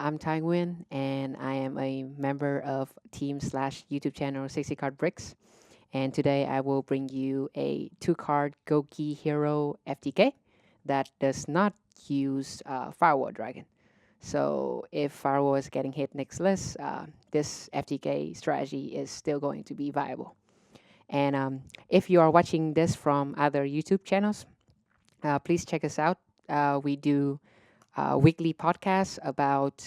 I'm Tai Nguyen, and I am a member of team/YouTube channel 60 Card Bricks. And today I will bring you a 2-card Gouki hero FTK that does not use Firewall Dragon. So if Firewall is getting hit next list, this FTK strategy is still going to be viable. And if you are watching this from other YouTube channels, please check us out. We do weekly podcasts about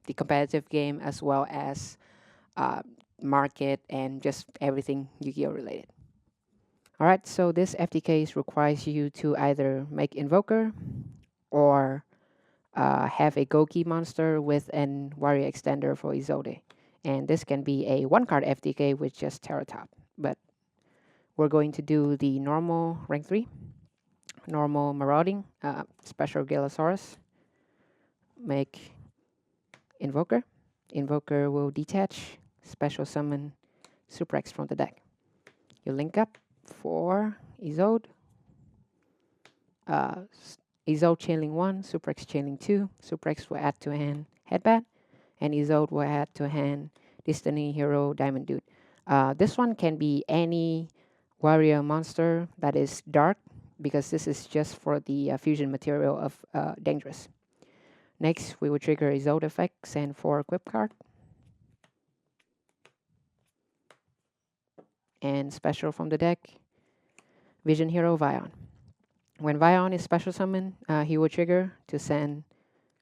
the competitive game as well as uh, market and just everything Yu-Gi-Oh related. All right, so this FTK requires you to either make Invoker or have a Gouki monster with an Warrior Extender for Izode. And this can be a 1-card FTK with just Terra Top. But we're going to do the normal rank 3, normal Marauding, special Galosaurus, make Invoker. Invoker will detach, special summon Super X from the deck. You link up for Izode. Izode chaining 1, Super X chaining 2. Super X will add to hand Headbat, and Izode will add to hand Destiny Hero Diamond Dude. This one can be any warrior monster that is dark, because this is just for the fusion material of Dangerous. Next, we will trigger Izode effects and 4 equip card. And special from the deck, Vision Hero Vion. When Vion is special summoned, he will trigger to send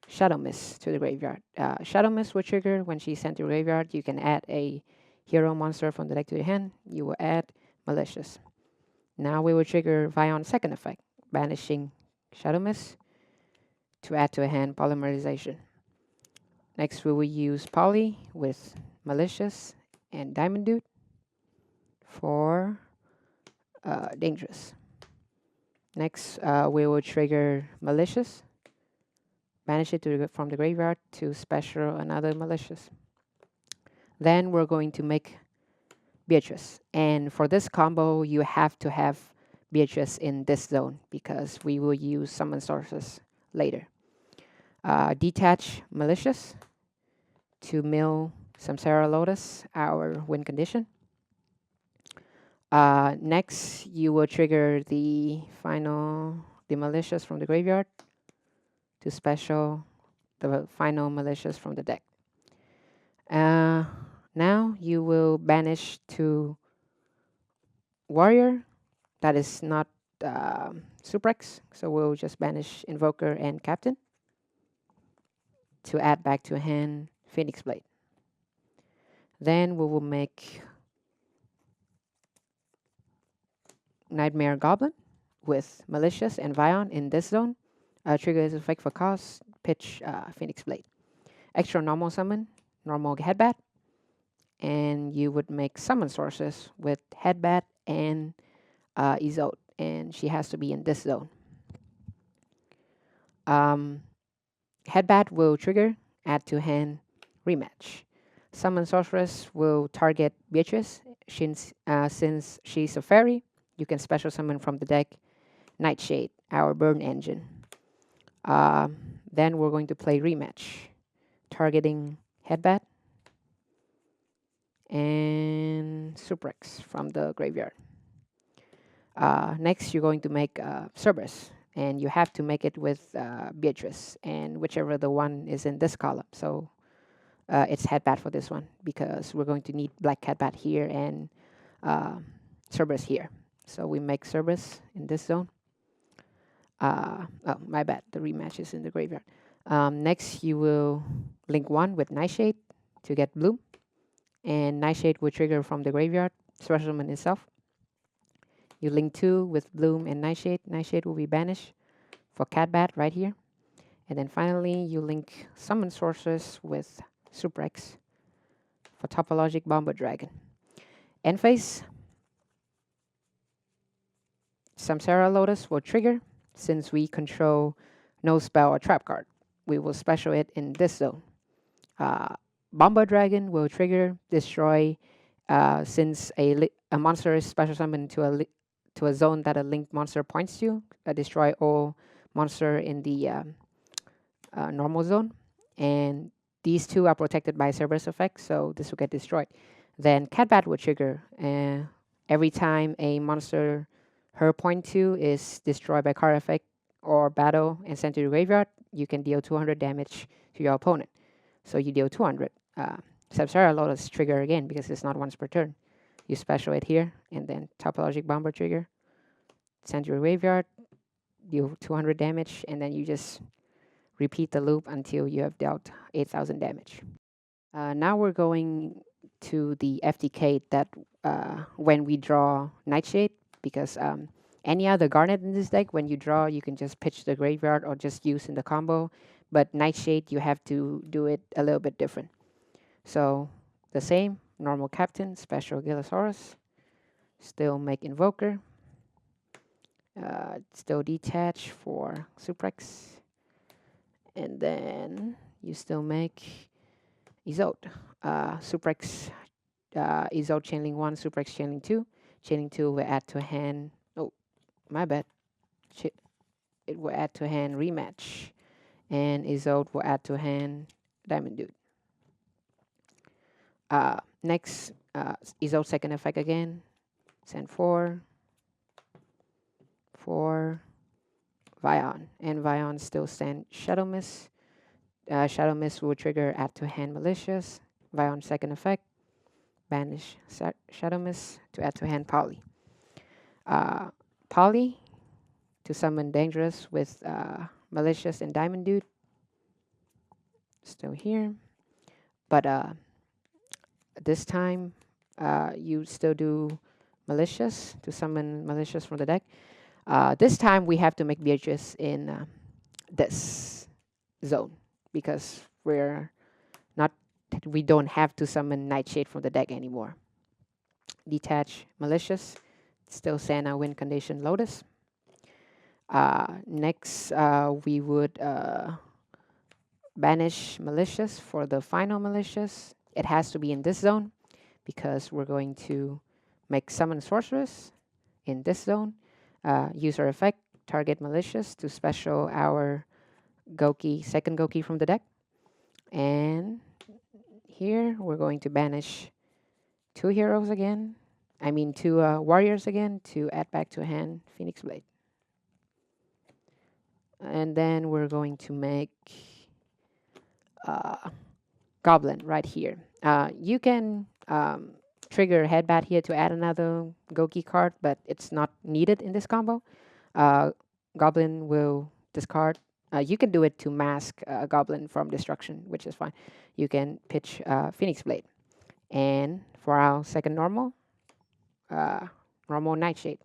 Shadow Mist to the graveyard. Shadow Mist will trigger when she's sent to the graveyard. You can add a hero monster from the deck to your hand. You will add Malicious. Now we will trigger Vion's second effect, banishing Shadow Mist to add to a hand Polymerization. Next, we will use Poly with Malicious and Diamond Dude for Dangerous. Next, we will trigger Malicious, banish it from the graveyard to special another Malicious. Then we're going to make Beatrice. And for this combo, you have to have Beatrice in this zone because we will use summon sources later. Detach Malicious to mill Samsara Lotus, our win condition. Next, you will trigger the Malicious from the graveyard to special the final Malicious from the deck. Now you will banish to Warrior that is not Super X, so we'll just banish Invoker and Captain to add back to hand Phoenix Blade. Then we will make Nightmare Goblin with Malicious and Vion in this zone. Trigger is effect for cost, pitch Phoenix Blade. Extra normal summon, normal Headbat, and you would make summon sources with Headbat and Izode, and she has to be in this zone. Headbat will trigger, add to hand, rematch. Summon sorceress will target Beatrice since she's a fairy. You can special summon from the deck Nightshade, our burn engine. Then we're going to play rematch, targeting Headbat and Super X from the graveyard. Next, you're going to make Cerberus, and you have to make it with Beatrice, and whichever the one is in this column. So it's Headbat for this one, because we're going to need Black Headbat here and Cerberus here. So we make Cerberus in this zone. Oh, my bad. The rematch is in the graveyard. Next, you will link 1 with Nightshade to get Bloom. And Nightshade will trigger from the graveyard, special summon itself. You link 2 with Bloom and Nightshade. Nightshade will be banished for Catbat right here. And then finally, you link summon sources with Super X for Topologic Bomber Dragon. End phase, Samsara Lotus will trigger. Since we control no spell or trap card, we will special it in this zone. Bomber Dragon will trigger, destroy, since a monster is special summoned to a zone that a linked monster points to, destroy all monster in the normal zone. and these two are protected by Cerberus effect, so this will get destroyed. Then Catbat will trigger every time a monster her point 2 is destroyed by card effect or battle and sent to the graveyard, you can deal 200 damage to your opponent. So you deal 200. Samsara Lotus trigger again because it's not once per turn. You special it here, and then Topologic Bomber trigger, send to your graveyard, deal 200 damage, and then you just repeat the loop until you have dealt 8,000 damage. Now we're going to the FTK that when we draw Nightshade, because any other Garnet in this deck, when you draw, you can just pitch the graveyard or just use in the combo. But Nightshade, you have to do it a little bit different. So the same, normal Captain, special Gillosaurus, still make Invoker, still detach for Suprex, and then you still make Isolde. Suprex, Isolde Chainlink 1, Suprex Chainlink 2. Chainlink 2 will add to hand. Oh, my bad. It will add to hand Rematch. And Isolde will add to hand Diamond Dude. Next, Isolde second effect again. Send 4. Vion. And Vion still send Shadow Mist. Shadow Mist will trigger add to hand Malicious. Vion second effect. Banish Shadow Mist to add to hand Poly. Poly to summon Dangerous with Malicious and Diamond Dude. Still here. But this time you still do Malicious to summon Malicious from the deck. This time we have to make Beatrice in this zone because we don't have to summon Nightshade from the deck anymore. Detach Malicious, still Sana win condition Lotus. Next, we would banish Malicious for the final Malicious. It has to be in this zone because we're going to make Summon Sorceress in this zone. User effect, target Malicious to special our Gouki, second Gouki from the deck. And here we're going to banish 2 heroes again. I mean 2 warriors again to add back to hand Phoenix Blade. And then we're going to make Goblin right here. You can trigger Headbat here to add another Gouki card, but it's not needed in this combo. Goblin will discard. You can do it to mask Goblin from destruction, which is fine. You can pitch Phoenix Blade. And for our second normal Nightshade.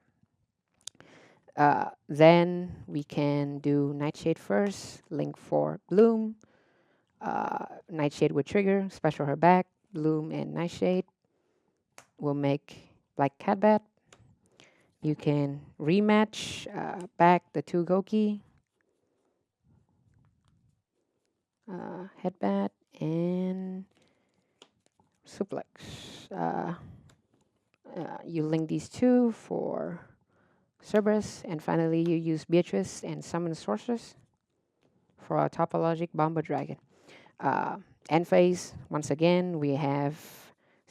Then we can do Nightshade first, link for Bloom. Nightshade will trigger, special her back, Bloom and Nightshade will make Black Catbat. You can rematch back the 2 Gouki, Headbat, and Suplex. You link these 2 for Cerberus, and finally you use Beatrice and summon Sorceress for a Topologic Bomber Dragon. End phase, once again, we have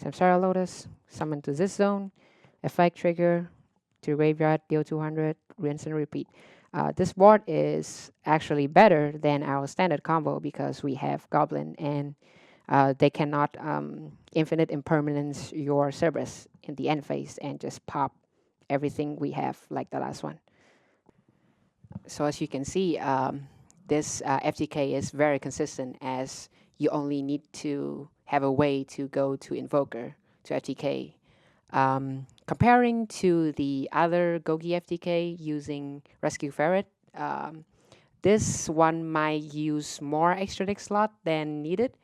Samsara Lotus, summon to this zone, effect trigger to graveyard, deal 200, rinse and repeat. This board is actually better than our standard combo because we have Goblin and they cannot infinite impermanence your Cerberus in the end phase and just pop everything we have like the last one. So as you can see, this FTK is very consistent as you only need to have a way to go to Invoker to FTK. Comparing to the other Gouki FTK using Rescue Ferret, this one might use more extra deck slot than needed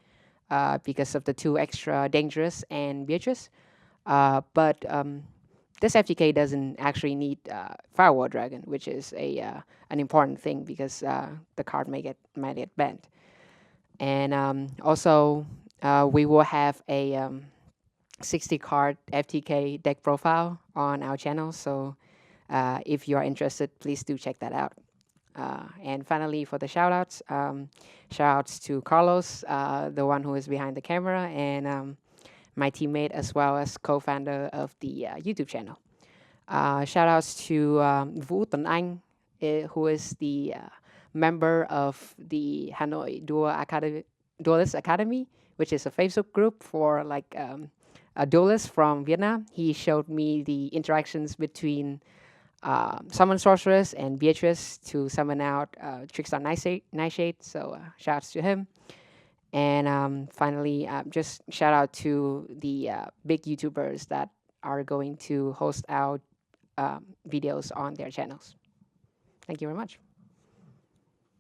because of the 2 extra Dangerous and Beatrice. But this FTK doesn't actually need Firewall Dragon, which is an important thing because the card might get banned. And also, we will have a 60 card FTK deck profile on our channel. So if you are interested, please do check that out. And finally, for the shout outs, shout outs to Carlos, the one who is behind the camera, and my teammate as well as co-founder of the YouTube channel. Shout outs to Vũ Tuấn Anh, who is the member of the Hanoi Duelist Academy, which is a Facebook group for like a duelist from Vietnam. He showed me the interactions between Summon Sorceress and Beatrice to summon out Trickstar Nightshade. So shouts to him. And finally, just shout out to the big YouTubers that are going to host out videos on their channels. Thank you very much.